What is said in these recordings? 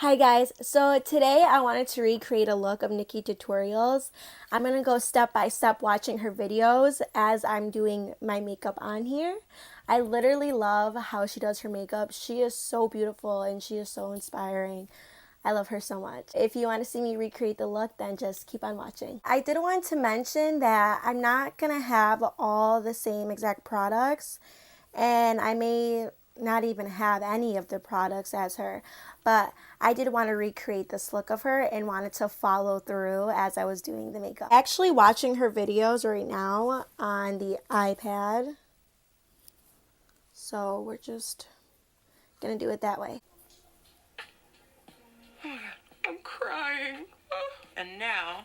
Hi guys, so today I wanted to recreate a look of Nikkie tutorials. I'm going to go step by step watching her videos as I'm doing my makeup on here. I literally love how she does her makeup. She is so beautiful and she is so inspiring. I love her so much. If you want to see me recreate the look, then just keep on watching. I did want to mention that I'm not going to have all the same exact products, and I may not even have any of the products as her, but I did want to recreate this look of her and wanted to follow through as I was doing the makeup. Actually watching her videos right now on the iPad, so we're just gonna do it that way. I'm crying. And now,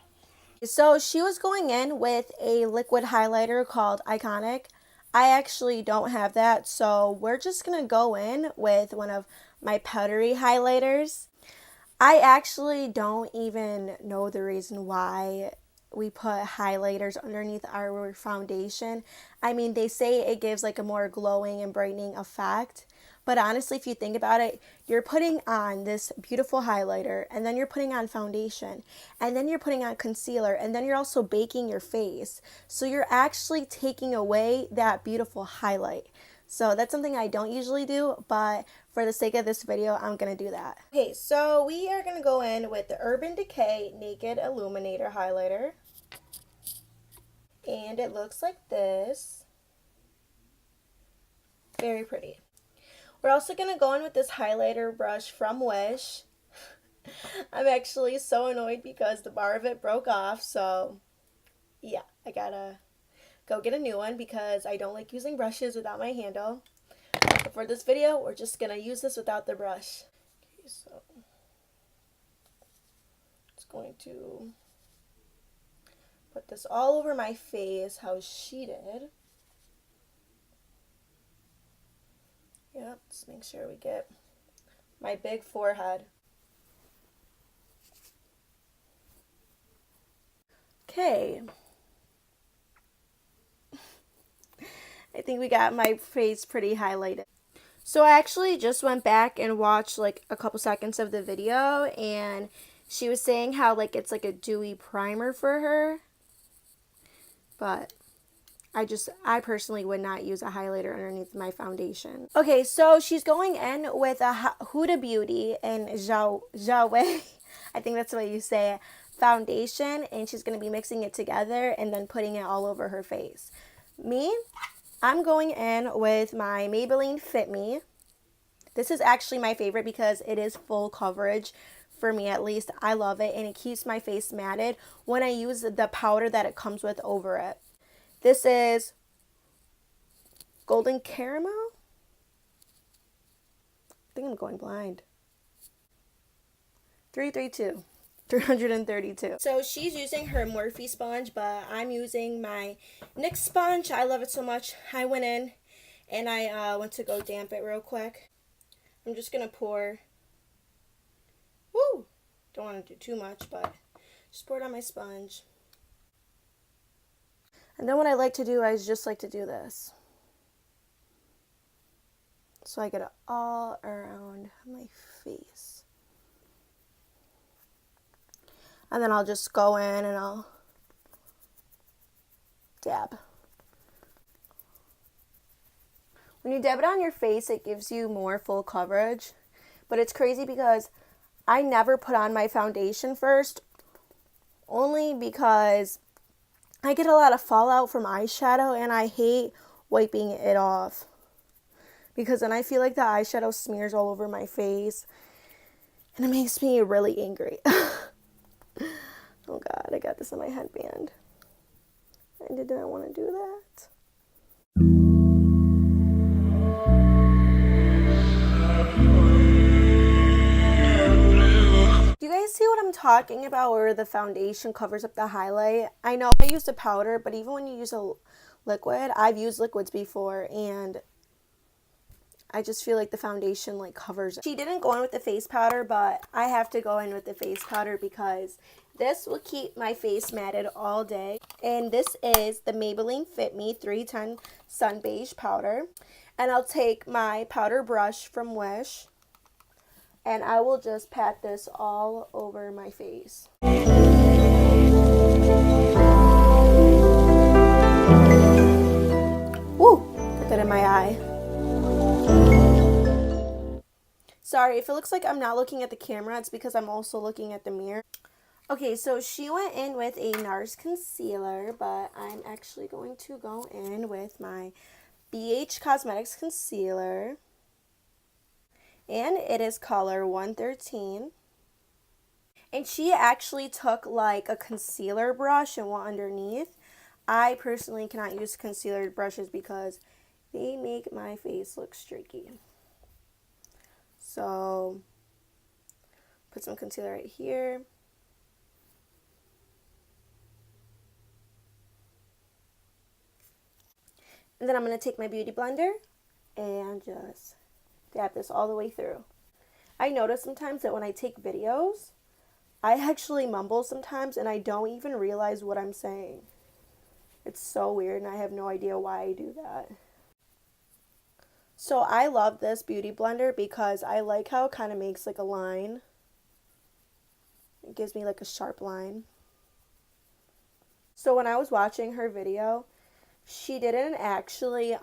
So she was going in with a liquid highlighter called Iconic. I actually don't have that, so we're just gonna go in with one of my powdery highlighters. I actually don't even know the reason why we put highlighters underneath our foundation. I mean, they say it gives like a more glowing and brightening effect. But honestly, if you think about it, you're putting on this beautiful highlighter, and then you're putting on foundation, and then you're putting on concealer, and then you're also baking your face. So you're actually taking away that beautiful highlight. So that's something I don't usually do, but for the sake of this video, I'm going to do that. Okay, so we are going to go in with the Urban Decay Naked Illuminator Highlighter. And it looks like this. Very pretty. We're also going to go in with this highlighter brush from Wish. I'm actually so annoyed because the bar of it broke off, so yeah, I gotta go get a new one because I don't like using brushes without my handle. But for this video, we're just gonna use this without the brush. Okay, so it's going to put this all over my face how she did. Yep, let's make sure we get my big forehead. Okay. I think we got my face pretty highlighted. So I actually just went back and watched like a couple seconds of the video, and she was saying how like it's like a dewy primer for her. But I personally would not use a highlighter underneath my foundation. Okay, so she's going in with a Huda Beauty and Zhao I think that's the way you say it, foundation, and she's going to be mixing it together and then putting it all over her face. Me, I'm going in with my Maybelline Fit Me. This is actually my favorite because it is full coverage. For me at least, I love it, and it keeps my face matted when I use the powder that it comes with over it. This is Golden Caramel. I think I'm going blind. 332. So she's using her Morphe sponge, but I'm using my NYX sponge. I love it so much. I went in and I went to go damp it real quick. I'm just going to pour. Woo! Don't want to do too much, but just pour it on my sponge. And then what I like to do, I just like to do this. So I get it all around my face. And then I'll just go in and I'll dab. When you dab it on your face, it gives you more full coverage. But it's crazy because I never put on my foundation first, only because I get a lot of fallout from eyeshadow and I hate wiping it off. Because then I feel like the eyeshadow smears all over my face and it makes me really angry. Oh God, I got this on my headband. I did not want to do that. Do you guys see what I'm talking about, where the foundation covers up the highlight? I know I used a powder, but even when you use a liquid, I've used liquids before, and I just feel like the foundation like covers it. She didn't go in with the face powder, but I have to go in with the face powder because this will keep my face matted all day. And this is the Maybelline Fit Me 310 Sun Beige Powder. And I'll take my powder brush from Wish, and I will just pat this all over my face. Woo! Put that in my eye. Sorry, if it looks like I'm not looking at the camera, it's because I'm also looking at the mirror. Okay, so she went in with a NARS concealer, but I'm actually going to go in with my BH Cosmetics concealer. And it is color 113. And she actually took like a concealer brush and went underneath. I personally cannot use concealer brushes because they make my face look streaky. So, put some concealer right here. And then I'm going to take my beauty blender and just dab this all the way through. I notice sometimes that when I take videos, I actually mumble sometimes and I don't even realize what I'm saying. It's so weird and I have no idea why I do that. So I love this beauty blender because I like how it kind of makes like a line. It gives me like a sharp line. So when I was watching her video, she didn't actually,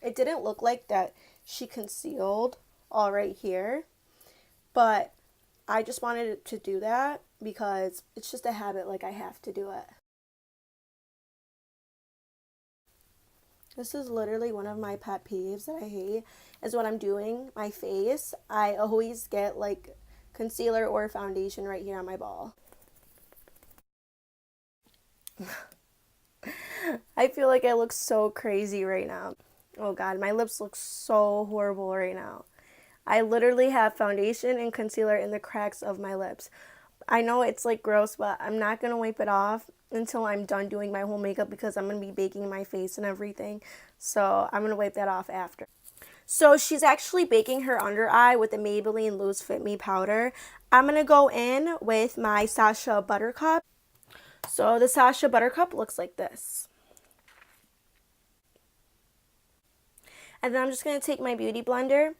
it didn't look like that she concealed all right here. But I just wanted to do that because it's just a habit, like I have to do it. This is literally one of my pet peeves that I hate, is when I'm doing my face, I always get like concealer or foundation right here on my ball. I feel like I look so crazy right now. Oh god, my lips look so horrible right now. I literally have foundation and concealer in the cracks of my lips. I know it's like gross, but I'm not going to wipe it off until I'm done doing my whole makeup because I'm going to be baking my face and everything. So I'm going to wipe that off after. So she's actually baking her under eye with the Maybelline Loose Fit Me powder. I'm going to go in with my Sacha Buttercup. So the Sacha Buttercup looks like this. And then I'm just going to take my beauty blender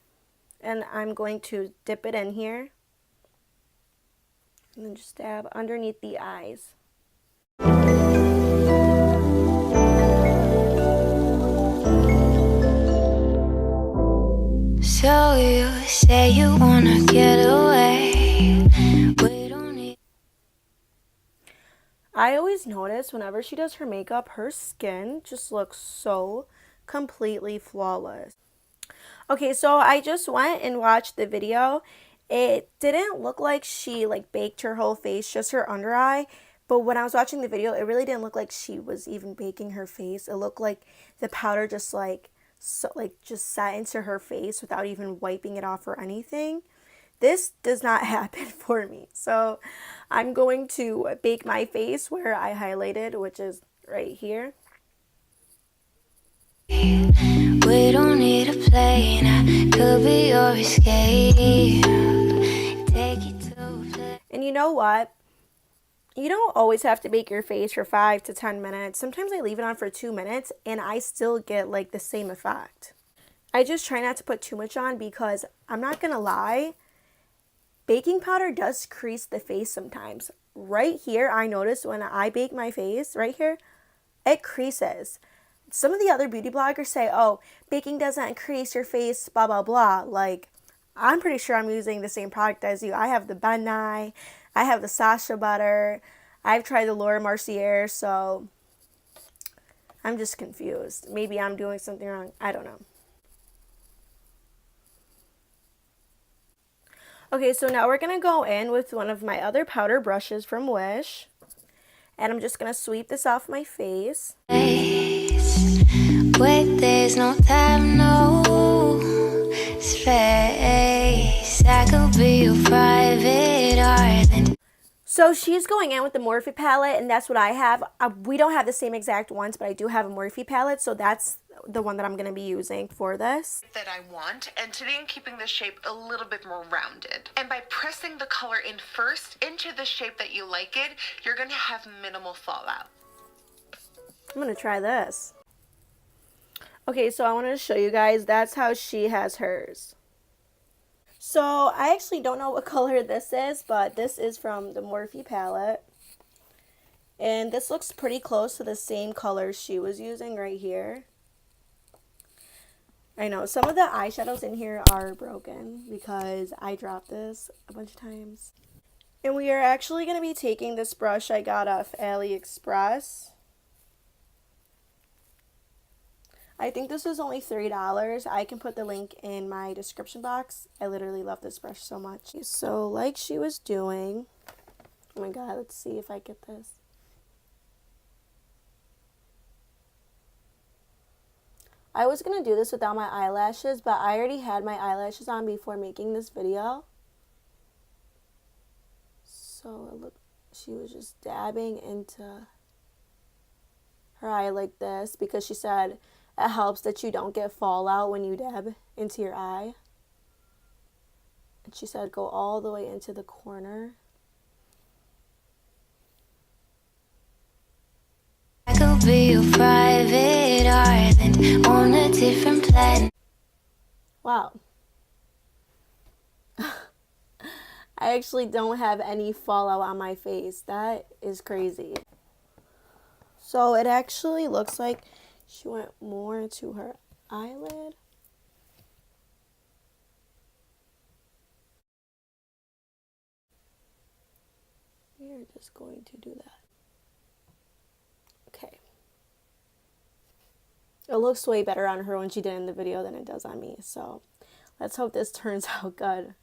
and I'm going to dip it in here. And then just dab underneath the eyes. So you say you wanna get away. We don't need. I always notice whenever she does her makeup, her skin just looks so completely flawless. Okay, so I just went and watched the video. It didn't look like she like baked her whole face, just her under eye. But when I was watching the video, it really didn't look like she was even baking her face. It looked like the powder just just sat into her face without even wiping it off or anything. This does not happen for me. So I'm going to bake my face where I highlighted, which is right here. We don't need a plane, I could be your escape. Take you to a place. And you know what? You don't always have to bake your face for 5 to 10 minutes. Sometimes I leave it on for 2 minutes and I still get like the same effect. I just try not to put too much on because I'm not gonna lie, baking powder does crease the face sometimes. Right here, I notice when I bake my face, right here, it creases. Some of the other beauty bloggers say, oh, baking doesn't crease your face, blah, blah, blah. Like, I'm pretty sure I'm using the same product as you. I have the Ben Nye, I have the Sacha Butter, I've tried the Laura Mercier, so I'm just confused. Maybe I'm doing something wrong. I don't know. Okay, so now we're going to go in with one of my other powder brushes from Wish. And I'm just going to sweep this off my face. Wait, there's no time, no space. I could be your private island. So she's going in with the Morphe palette, and that's what I have. We don't have the same exact ones, but I do have a Morphe palette, so that's the one that I'm going to be using for this. That I want, and today I'm keeping the shape a little bit more rounded. And by pressing the color in first into the shape that you like it, you're going to have minimal fallout. I'm going to try this. Okay, so I wanted to show you guys, that's how she has hers. So I actually don't know what color this is, but this is from the Morphe palette. And this looks pretty close to the same color she was using right here. I know some of the eyeshadows in here are broken because I dropped this a bunch of times. And we are actually going to be taking this brush I got off AliExpress. I think this was only $3. I can put the link in my description box. I literally love this brush so much. So like she was doing, oh my god, let's see if I get this. I was going to do this without my eyelashes, but I already had my eyelashes on before making this video. So look, she was just dabbing into her eye like this because she said it helps that you don't get fallout when you dab into your eye. And she said go all the way into the corner. I could be your private island on a different planet. Wow. I actually don't have any fallout on my face. That is crazy. So it actually looks like she went more into her eyelid. We're just going to do that. Okay. It looks way better on her when she did in the video than it does on me. So let's hope this turns out good.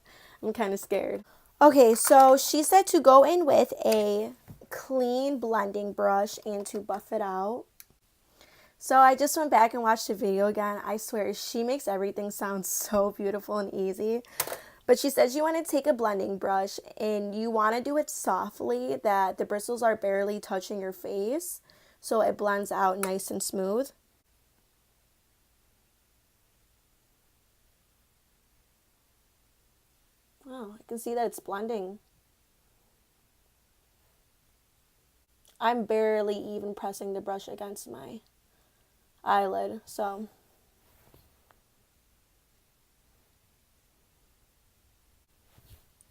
I'm kind of scared. Okay, so she said to go in with a clean blending brush and to buff it out. So I just went back and watched the video again. I swear, she makes everything sound so beautiful and easy. But she says you want to take a blending brush and you want to do it softly, that the bristles are barely touching your face, so it blends out nice and smooth. Oh, I can see that it's blending. I'm barely even pressing the brush against my eyelid, so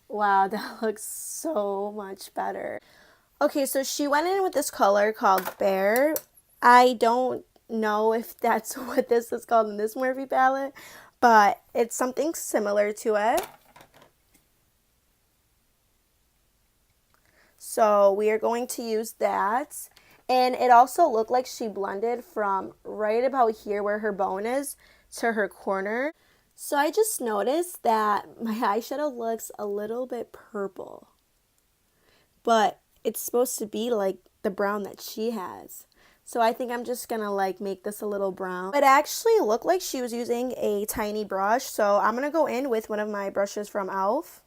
wow, that looks so much better. Okay, so she went in with this color called Bear. I don't know if that's what this is called in this Morphe palette, but it's something similar to it. So we are going to use that. And it also looked like she blended from right about here where her bone is to her corner. So I just noticed that my eyeshadow looks a little bit purple. But it's supposed to be like the brown that she has. So I think I'm just gonna like make this a little brown. It actually looked like she was using a tiny brush. So I'm gonna go in with one of my brushes from e.l.f.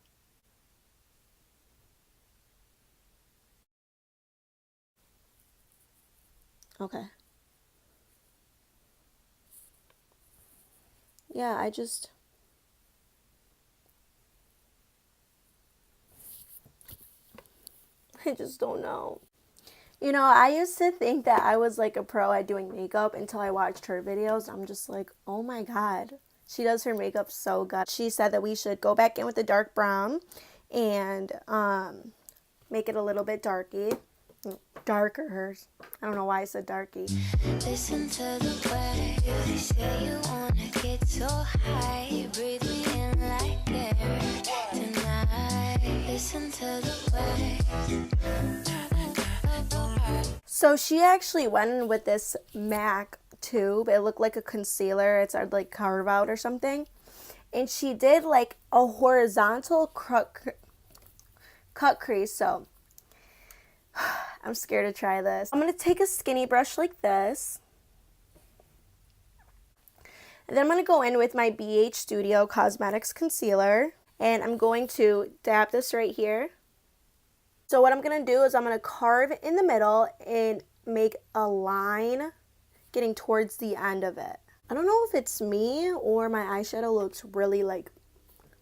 Okay. Yeah, I just don't know. You know, I used to think that I was like a pro at doing makeup until I watched her videos. I'm just like, oh my god, she does her makeup so good. She said that we should go back in with the dark brown and make it a little bit darker. Hers. I don't know why I said darky. Listen to the way you say you wanna get so high. Breathe me in like air tonight. Listen to the way. So she actually went in with this MAC tube. It looked like a concealer. It's like carve out or something. And she did like a horizontal cut crease. So I'm scared to try this. I'm going to take a skinny brush like this. And then I'm going to go in with my BH Studio Cosmetics Concealer. And I'm going to dab this right here. So what I'm going to do is I'm going to carve in the middle and make a line getting towards the end of it. I don't know if it's me or my eyeshadow looks really like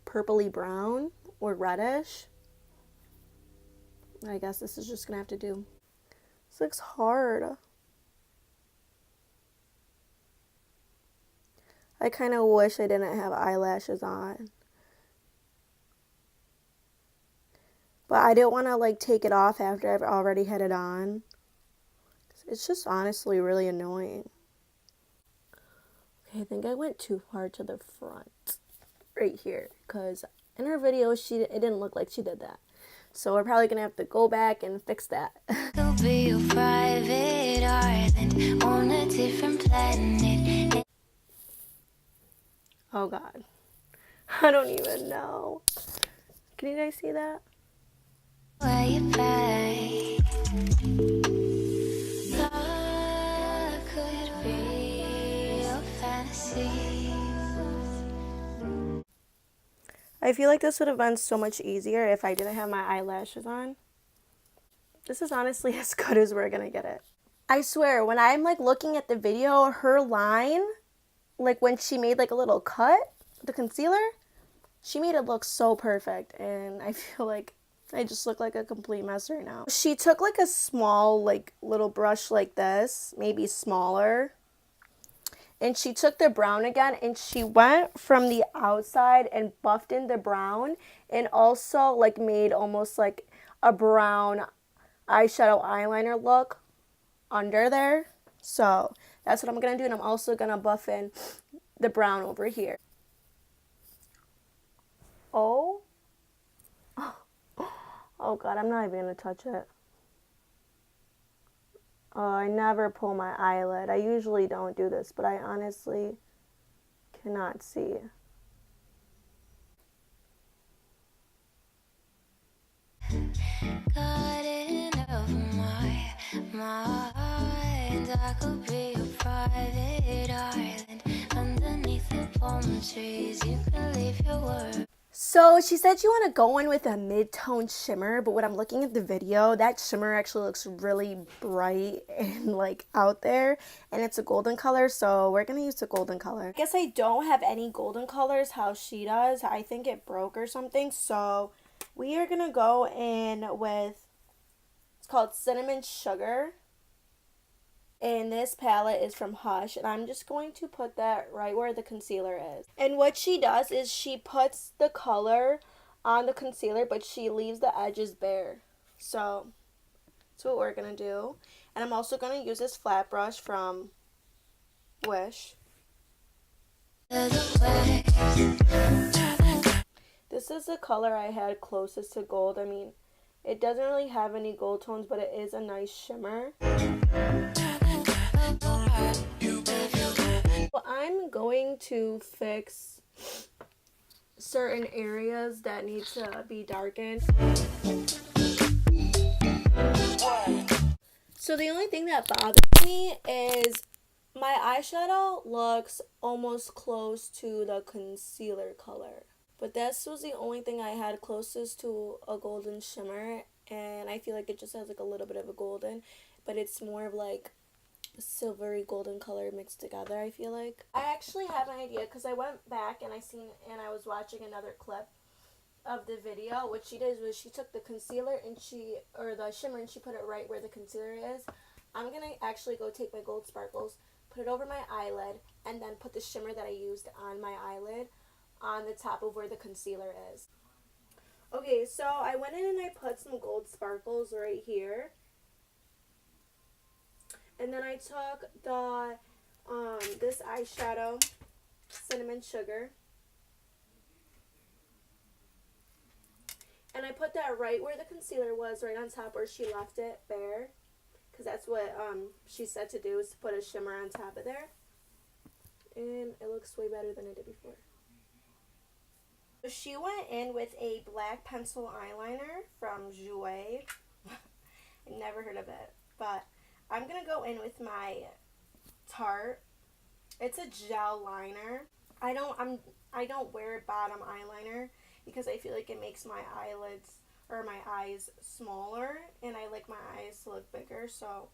purpley brown or reddish. I guess this is just going to have to do. This looks hard. I kind of wish I didn't have eyelashes on. But I didn't want to like take it off after I've already had it on. It's just honestly really annoying. Okay, I think I went too far to the front right here because in her video it didn't look like she did that. So we're probably gonna have to go back and fix that. Could be a private island on a different planet. Oh god. I don't even know. Can you guys see that? Where you back? Love could be a fantasy. I feel like this would have been so much easier if I didn't have my eyelashes on. This is honestly as good as we're gonna get it. I swear, when I'm like looking at the video, her line, like when she made like a little cut, the concealer, she made it look so perfect, and I feel like I just look like a complete mess right now. She took like a small like little brush like this, maybe smaller, and she took the brown again and she went from the outside and buffed in the brown and also like made almost like a brown eyeshadow eyeliner look under there. So that's what I'm gonna do, and I'm also gonna buff in the brown over here. Oh god, I'm not even gonna touch it. Oh, I never pull my eyelid. I usually don't do this, but I honestly cannot see. Got enough of my mind. I could be a private island underneath the palm trees. You can leave your word. So she said you want to go in with a mid-tone shimmer, but when I'm looking at the video, that shimmer actually looks really bright and like out there, and it's a golden color, so we're gonna use the golden color. I guess I don't have any golden colors how she does. I think it broke or something, so we are gonna go in with, it's called Cinnamon Sugar. And this palette is from Hush, and I'm just going to put that right where the concealer is. And what she does is she puts the color on the concealer, but she leaves the edges bare. So that's what we're going to do. And I'm also going to use this flat brush from Wish. This is the color I had closest to gold. I mean, it doesn't really have any gold tones, but it is a nice shimmer. I'm going to fix certain areas that need to be darkened. So the only thing that bothers me is my eyeshadow looks almost close to the concealer color. But this was the only thing I had closest to a golden shimmer, and I feel like it just has like a little bit of a golden, but it's more of like silvery golden color mixed together. I feel like I actually have an idea because I went back and I was watching another clip of the video. What she did was she took the concealer and the shimmer, and she put it right where the concealer is. I'm gonna actually go take my gold sparkles, put it over my eyelid, and then put the shimmer that I used on my eyelid on the top of where the concealer is. Okay, so I went in and I put some gold sparkles right here. And then I took the this eyeshadow, Cinnamon Sugar, and I put that right where the concealer was, right on top where she left it bare, because that's what she said to do, is to put a shimmer on top of there, and it looks way better than it did before. So she went in with a black pencil eyeliner from Jouer. I never heard of it, but I'm going to go in with my Tarte. It's a gel liner. I don't wear bottom eyeliner because I feel like it makes my eyelids or my eyes smaller, and I like my eyes to look bigger, so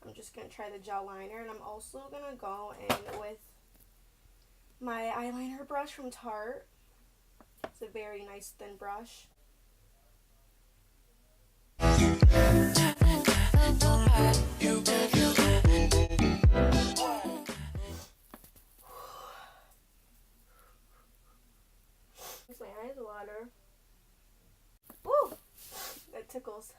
I'm just going to try the gel liner. And I'm also going to go in with my eyeliner brush from Tarte. It's a very nice thin brush. Makes my eyes water. Woo! tickles.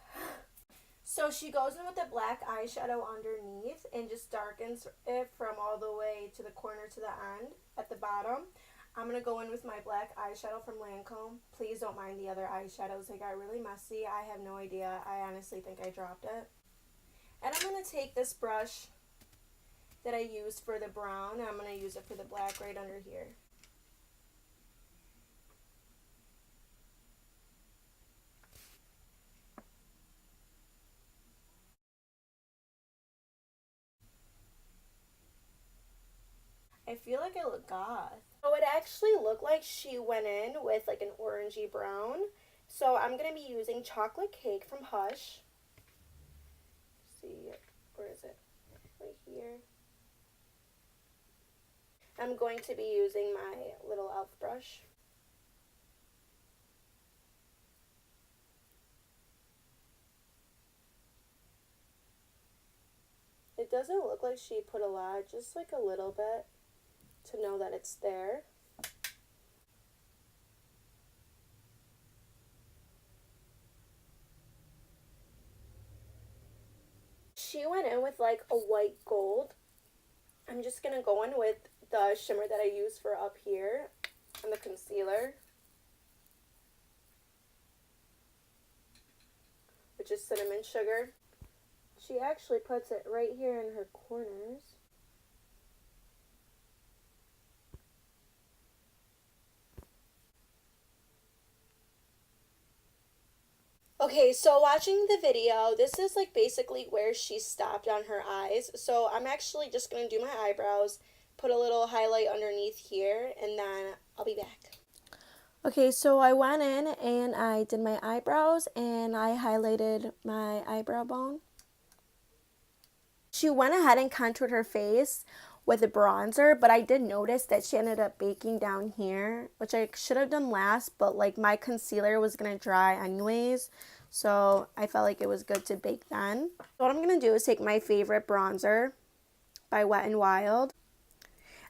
So she goes in with the black eyeshadow underneath and just darkens it from all the way to the corner to the end at the bottom. I'm going to go in with my black eyeshadow from Lancome. Please don't mind the other eyeshadows. They got really messy. I have no idea. I honestly think I dropped it. And I'm going to take this brush that I used for the brown and I'm going to use it for the black right under here. I feel like I look goth. So it actually looked like she went in with like an orangey brown. So I'm going to be using Chocolate Cake from Hush. Let's see, where is it? Right here. I'm going to be using my little elf brush. It doesn't look like she put a lot, just like a little bit to know that it's there. She went in with like a white gold. I'm just going to go in with the shimmer that I used for up here and the concealer, which is cinnamon sugar. She actually puts it right here in her corners. Okay, so watching the video, this is like basically where she stopped on her eyes. So I'm actually just going to do my eyebrows, put a little highlight underneath here, and then I'll be back. Okay, so I went in and I did my eyebrows and I highlighted my eyebrow bone. She went ahead and contoured her face with a bronzer, but I did notice that she ended up baking down here, which I should have done last, but like my concealer was going to dry anyways, so I felt like it was good to bake then. So what I'm going to do is take my favorite bronzer by Wet n Wild,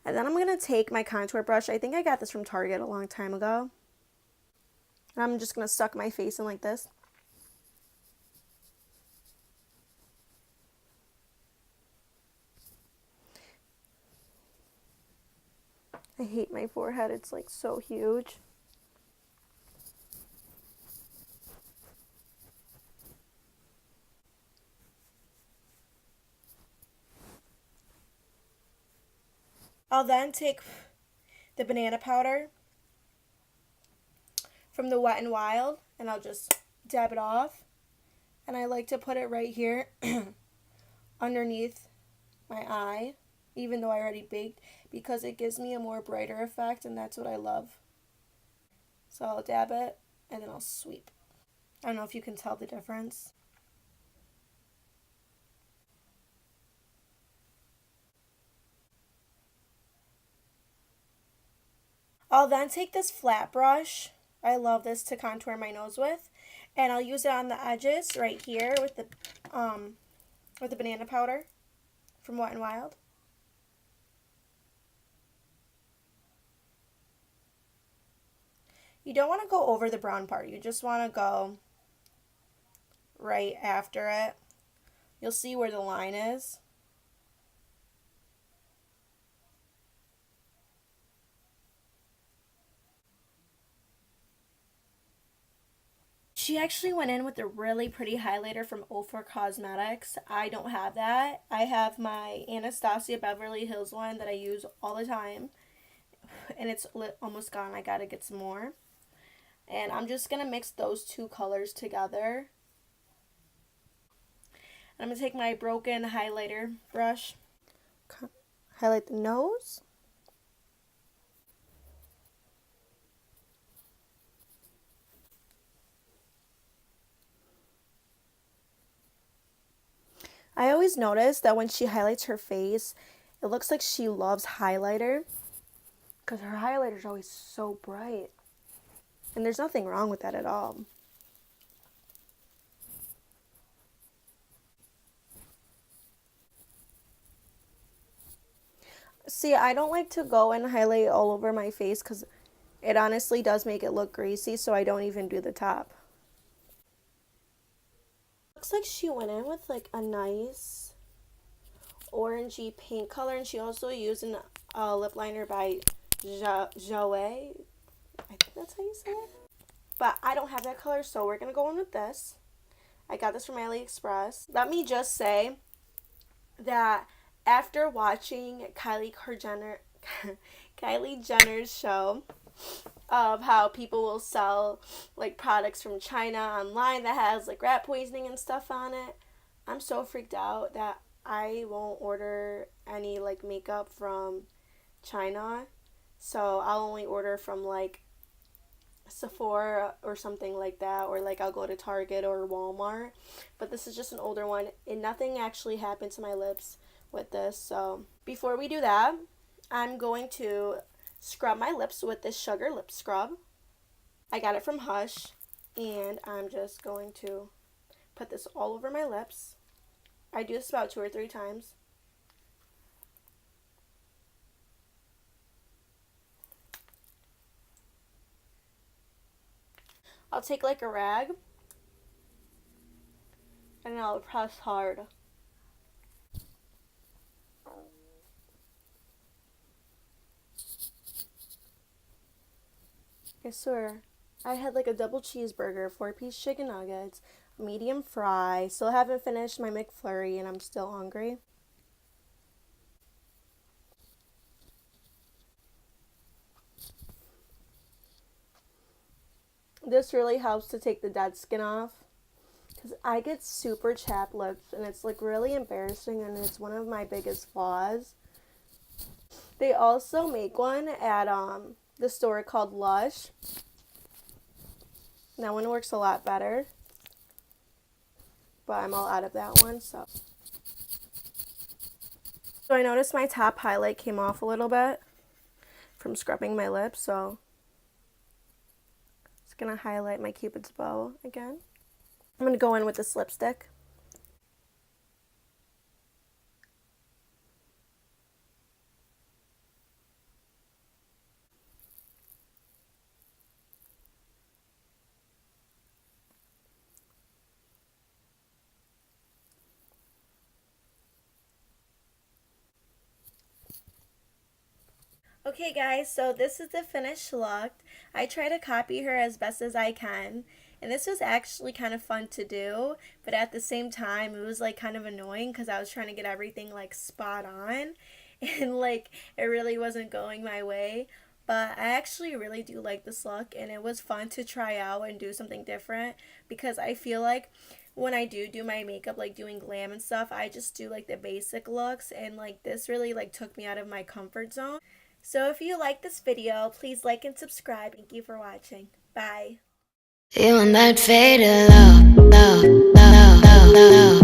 and then I'm going to take my contour brush. I think I got this from Target a long time ago. And I'm just going to suck my face in like this. I hate my forehead. It's like so huge. I'll then take the banana powder from the Wet n Wild and I'll just dab it off. And I like to put it right here underneath my eye, even though I already baked, because it gives me a more brighter effect and that's what I love. So I'll dab it and then I'll sweep. I don't know if you can tell the difference. I'll then take this flat brush. I love this to contour my nose with, and I'll use it on the edges right here with the banana powder from Wet n Wild. You don't want to go over the brown part. You just want to go right after it. You'll see where the line is. She actually went in with a really pretty highlighter from Ofra Cosmetics. I don't have that. I have my Anastasia Beverly Hills one that I use all the time. And it's almost gone. I gotta get some more. And I'm just going to mix those two colors together. I'm going to take my broken highlighter brush, highlight the nose. I always notice that when she highlights her face, it looks like she loves highlighter because her highlighter is always so bright. And there's nothing wrong with that at all. See, I don't like to go and highlight all over my face because it honestly does make it look greasy, so I don't even do the top. Looks like she went in with like a nice orangey pink color, and she also used a lip liner by Joey. I think that's how you say it. But I don't have that color, so we're gonna go in with this. I got this from AliExpress. Let me just say that after watching Kylie Jenner's show of how people will sell like products from China online that has like rat poisoning and stuff on it, I'm so freaked out that I won't order any like makeup from China. So I'll only order from like Sephora or something like that, or like I'll go to Target or Walmart. But this is just an older one, and nothing actually happened to my lips with this. So before we do that, I'm going to scrub my lips with this sugar lip scrub. I got it from Hush, and I'm just going to put this all over my lips. I do this about 2 or 3 times. I'll take like a rag and I'll press hard. I swear, I had like a double cheeseburger, 4-piece chicken nuggets, a medium fry. Still haven't finished my McFlurry and I'm still hungry. This really helps to take the dead skin off, because I get super chapped lips and it's like really embarrassing, and it's one of my biggest flaws. They also make one at the store called Lush. That one works a lot better, but I'm all out of that one. So I noticed my top highlight came off a little bit from scrubbing my lips, so just gonna highlight my Cupid's bow again. I'm gonna go in with this lipstick. Okay guys, so this is the finished look. I try to copy her as best as I can, and this was actually kind of fun to do, but at the same time it was like kind of annoying because I was trying to get everything like spot on and like it really wasn't going my way. But I actually really do like this look, and it was fun to try out and do something different, because I feel like when I do my makeup, like doing glam and stuff, I just do like the basic looks, and like this really like took me out of my comfort zone. So if you like this video, please like and subscribe. Thank you for watching. Bye. You want that faded love, love, love, love, love.